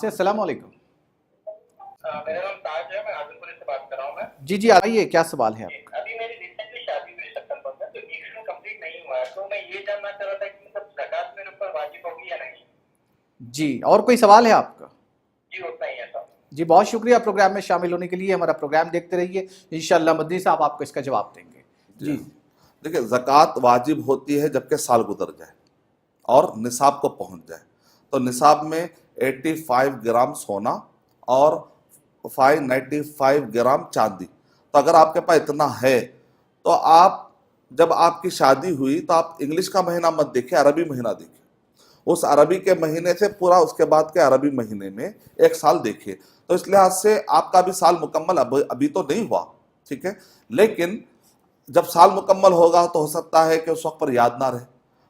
السلام علیکم. میرا نام تاج ہے, میں عادل پوری سے بات کر رہا ہوں. میں جی آئیے, کیا سوال ہے آپ کا؟ ابھی میری ریسنٹلی شادی ہوئی سپتمبر میں, تو ایشو کمپلیٹ نہیں ہوا ہے, تو میں یہ جاننا چاہ رہا تھا کہ مطلب زکات میرے اوپر واجب ہوگی یا نہیں. جی, اور کوئی سوال ہے آپ کا؟ جی اتنا ہی ہے صاحب. جی بہت شکریہ پروگرام میں شامل ہونے کے لیے. ہمارا پروگرام دیکھتے رہیے, انشاءاللہ مدنی صاحب آپ کو اس کا جواب دیں گے. جی دیکھیں, زکوٰۃ واجب ہوتی ہے جبکہ سال گزر جائے اور نصاب کو پہنچ جائے. تو نصاب میں 85 گرام سونا اور 595 گرام چاندی. تو اگر آپ کے پاس اتنا ہے تو آپ جب آپ کی شادی ہوئی تو آپ انگلش کا مہینہ مت دیکھیں, عربی مہینہ دیکھیں. اس عربی کے مہینے سے پورا اس کے بعد کے عربی مہینے میں 1 سال دیکھیے. تو اس لحاظ سے آپ کا بھی سال مکمل ابھی تو نہیں ہوا, ٹھیک ہے, لیکن جب سال مکمل ہوگا تو ہو سکتا ہے کہ اس وقت پر یاد نہ رہے,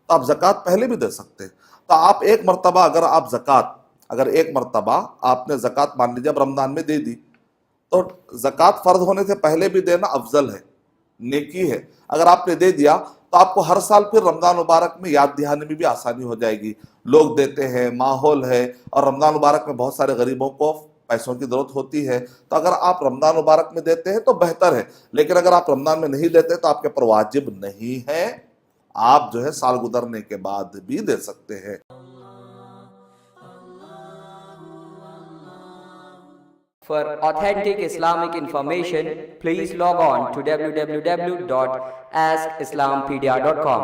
تو آپ زکوٰۃ پہلے بھی دے سکتے ہیں. تو آپ ایک مرتبہ اگر ایک مرتبہ آپ نے زکوٰۃ مان لیجیے اب رمضان میں دے دی, تو زکوٰۃ فرض ہونے سے پہلے بھی دینا افضل ہے, نیکی ہے. اگر آپ نے دے دیا تو آپ کو ہر سال پھر رمضان مبارک میں یاد دہانے میں بھی آسانی ہو جائے گی. لوگ دیتے ہیں, ماحول ہے, اور رمضان مبارک میں بہت سارے غریبوں کو پیسوں کی ضرورت ہوتی ہے. تو اگر آپ رمضان مبارک میں دیتے ہیں تو بہتر ہے, لیکن اگر آپ رمضان میں نہیں دیتے تو آپ کے پر واجب نہیں ہے. آپ جو ہے سال گزرنے کے بعد بھی دے سکتے ہیں. For authentic Islamic information, please log on to www.askislampedia.com.